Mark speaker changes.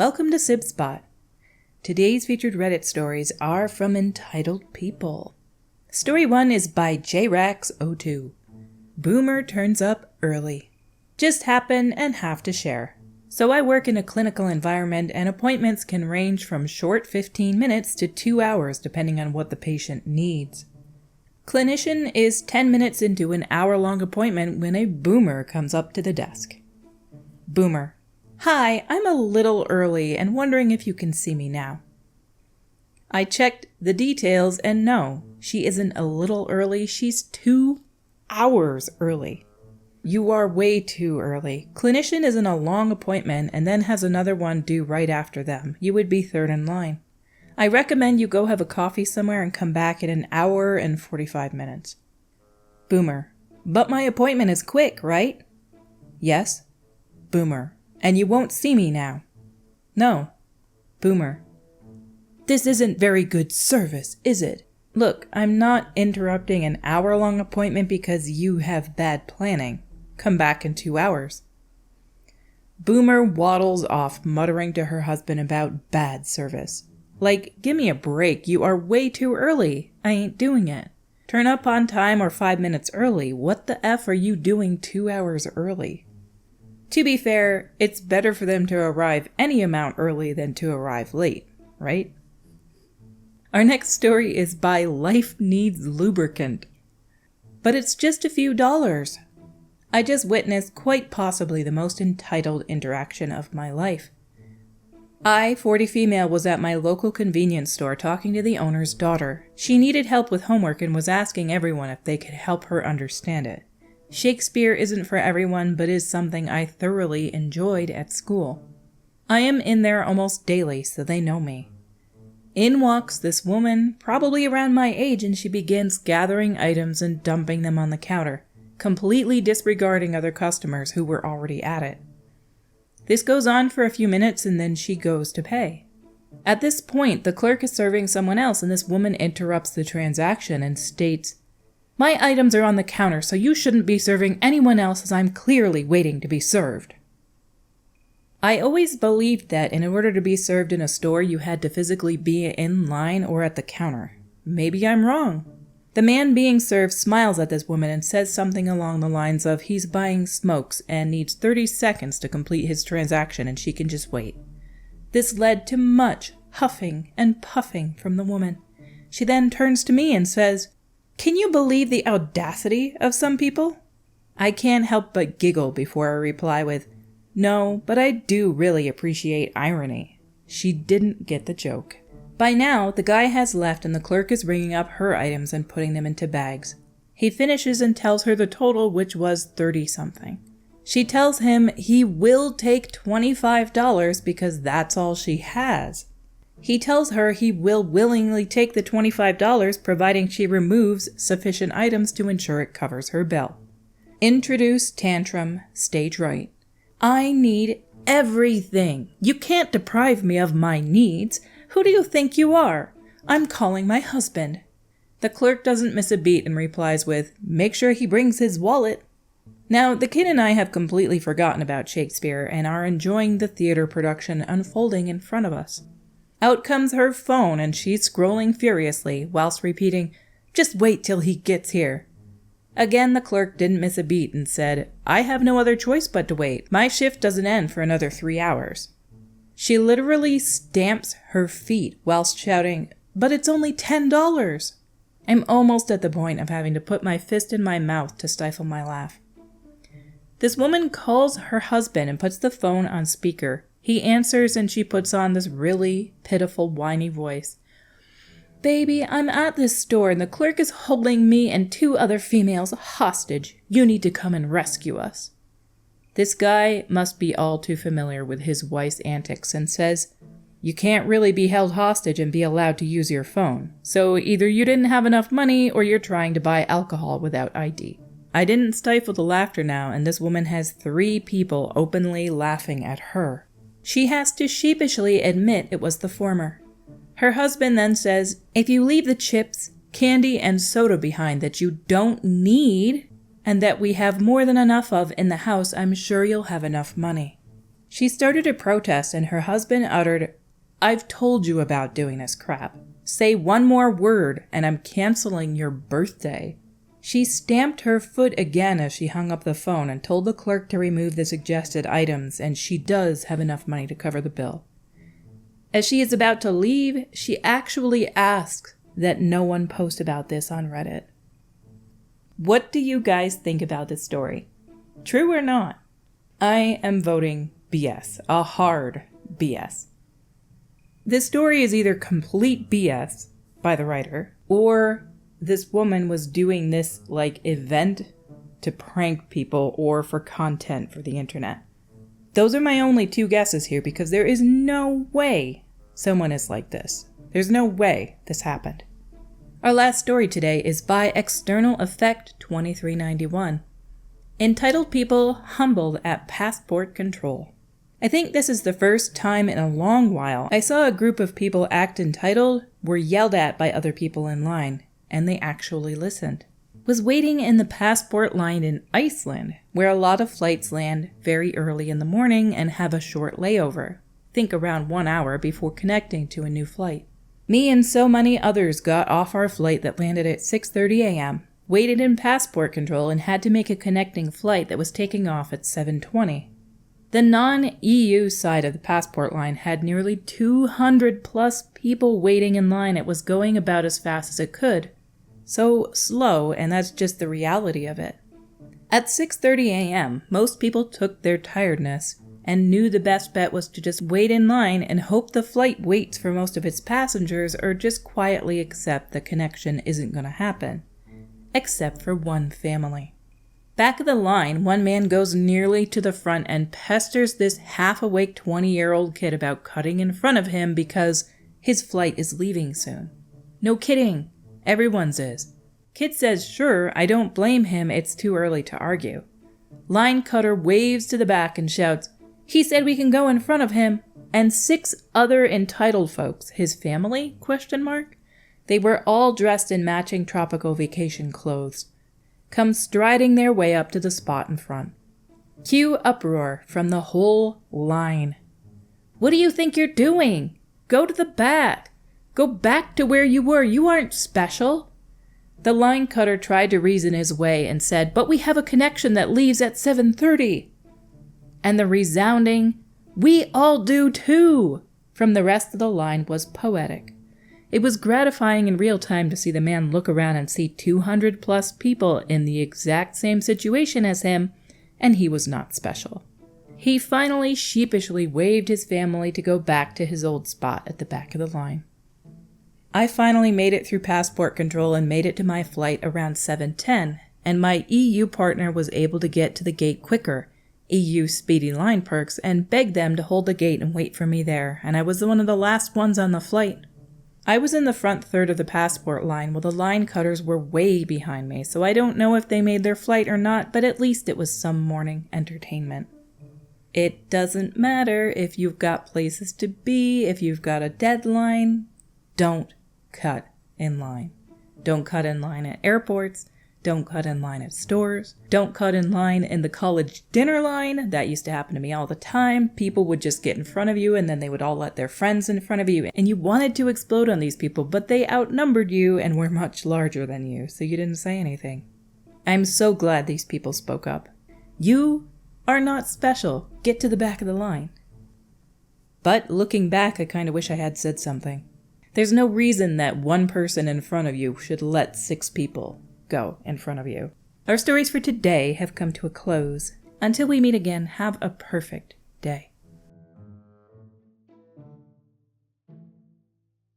Speaker 1: Welcome to Sib Spot. Today's featured Reddit stories are from Entitled People. Story 1 is by JRax02. Boomer turns up early. Just happen and have to share. So I work in a clinical environment and appointments can range from short 15 minutes to 2 hours depending on what the patient needs. Clinician is 10 minutes into an hour-long appointment when a boomer comes up to the desk. Boomer: Hi, I'm a little early and wondering if you can see me now. I checked the details and no, she isn't a little early, she's 2 hours early. You are way too early. Clinician is in a long appointment and then has another one due right after them. You would be third in line. I recommend you go have a coffee somewhere and come back in an hour and 45 minutes. Boomer: But my appointment is quick, right? Yes. Boomer: And you won't see me now? No. Boomer: This isn't very good service, is it? Look, I'm not interrupting an hour-long appointment because you have bad planning. Come back in 2 hours. Boomer waddles off, muttering to her husband about bad service. Like, give me a break, you are way too early. I ain't doing it. Turn up on time or 5 minutes early. What the F are you doing 2 hours early? To be fair, it's better for them to arrive any amount early than to arrive late, right? Our next story is by Life Needs Lubricant. But it's just a few dollars. I just witnessed quite possibly the most entitled interaction of my life. I, 40 female, was at my local convenience store talking to the owner's daughter. She needed help with homework and was asking everyone if they could help her understand it. Shakespeare isn't for everyone, but is something I thoroughly enjoyed at school. I am in there almost daily, so they know me. In walks this woman, probably around my age, and she begins gathering items and dumping them on the counter, completely disregarding other customers who were already at it. This goes on for a few minutes and then she goes to pay. At this point, the clerk is serving someone else and this woman interrupts the transaction and states, "My items are on the counter, so you shouldn't be serving anyone else as I'm clearly waiting to be served." I always believed that in order to be served in a store, you had to physically be in line or at the counter. Maybe I'm wrong. The man being served smiles at this woman and says something along the lines of he's buying smokes and needs 30 seconds to complete his transaction and she can just wait. This led to much huffing and puffing from the woman. She then turns to me and says, "Can you believe the audacity of some people?" I can't help but giggle before I reply with, "No, but I do really appreciate irony." She didn't get the joke. By now, the guy has left and the clerk is ringing up her items and putting them into bags. He finishes and tells her the total, which was 30-something. She tells him he will take $25 because that's all she has. He tells her he will willingly take the $25 providing she removes sufficient items to ensure it covers her bill. Introduce tantrum, stage right. I need everything. You can't deprive me of my needs. Who do you think you are? I'm calling my husband. The clerk doesn't miss a beat and replies with, "Make sure he brings his wallet." Now, the kid and I have completely forgotten about Shakespeare and are enjoying the theater production unfolding in front of us. Out comes her phone and she's scrolling furiously whilst repeating, "Just wait till he gets here." Again, the clerk didn't miss a beat and said, "I have no other choice but to wait. My shift doesn't end for another 3 hours. She literally stamps her feet whilst shouting, "But it's only $10. I'm almost at the point of having to put my fist in my mouth to stifle my laugh. This woman calls her husband and puts the phone on speaker. He answers and she puts on this really pitiful, whiny voice. "Baby, I'm at this store and the clerk is holding me and 2 other females hostage. You need to come and rescue us." This guy must be all too familiar with his wife's antics and says, "You can't really be held hostage and be allowed to use your phone. So either you didn't have enough money or you're trying to buy alcohol without ID." I didn't stifle the laughter now, and this woman has 3 people openly laughing at her. She has to sheepishly admit it was the former. Her husband then says, "If you leave the chips, candy, and soda behind that you don't need, and that we have more than enough of in the house, I'm sure you'll have enough money." She started a protest and her husband uttered, "I've told you about doing this crap. Say one more word and I'm canceling your birthday." She stamped her foot again as she hung up the phone and told the clerk to remove the suggested items, and she does have enough money to cover the bill. As she is about to leave, she actually asks that no one post about this on Reddit. What do you guys think about this story? True or not? I am voting BS, a hard BS. This story is either complete BS by the writer, or this woman was doing this event to prank people or for content for the internet. Those are my only two guesses here because there is no way someone is like this. There's no way this happened. Our last story today is by External Effect 2391. Entitled People Humbled at Passport Control. I think this is the first time in a long while I saw a group of people act entitled, were yelled at by other people in line, and they actually listened. Was waiting in the passport line in Iceland, where a lot of flights land very early in the morning and have a short layover. Think around 1 hour before connecting to a new flight. Me and so many others got off our flight that landed at 6:30 a.m., waited in passport control, and had to make a connecting flight that was taking off at 7:20. The non-EU side of the passport line had nearly 200 plus people waiting in line. It was going about as fast as it could. So slow, and that's just the reality of it. At 6:30 a.m., most people took their tiredness and knew the best bet was to just wait in line and hope the flight waits for most of its passengers or just quietly accept the connection isn't going to happen. Except for one family. Back of the line, one man goes nearly to the front and pesters this half-awake 20-year-old kid about cutting in front of him because his flight is leaving soon. No kidding. Everyone's is. Kid says, sure, I don't blame him, it's too early to argue. Line cutter waves to the back and shouts, he said we can go in front of him, and 6 other entitled folks, his family, ? They were all dressed in matching tropical vacation clothes, come striding their way up to the spot in front. Cue uproar from the whole line. What do you think you're doing? Go to the back. Go back to where you were. You aren't special. The line cutter tried to reason his way and said, but we have a connection that leaves at 7:30. And the resounding, we all do too, from the rest of the line was poetic. It was gratifying in real time to see the man look around and see 200 plus people in the exact same situation as him, and he was not special. He finally sheepishly waved his family to go back to his old spot at the back of the line. I finally made it through passport control and made it to my flight around 7:10, and my EU partner was able to get to the gate quicker, EU speedy line perks, and begged them to hold the gate and wait for me there, and I was one of the last ones on the flight. I was in the front third of the passport line while the line cutters were way behind me, so I don't know if they made their flight or not, but at least it was some morning entertainment. It doesn't matter if you've got places to be, if you've got a deadline, don't cut in line. Don't cut in line at airports. Don't cut in line at stores. Don't cut in line in the college dinner line. That used to happen to me all the time. People would just get in front of you and then they would all let their friends in front of you. And you wanted to explode on these people, but they outnumbered you and were much larger than you, so you didn't say anything. I'm so glad these people spoke up. You are not special. Get to the back of the line. But looking back, I kind of wish I had said something. There's no reason that one person in front of you should let 6 people go in front of you. Our stories for today have come to a close. Until we meet again, have a perfect day.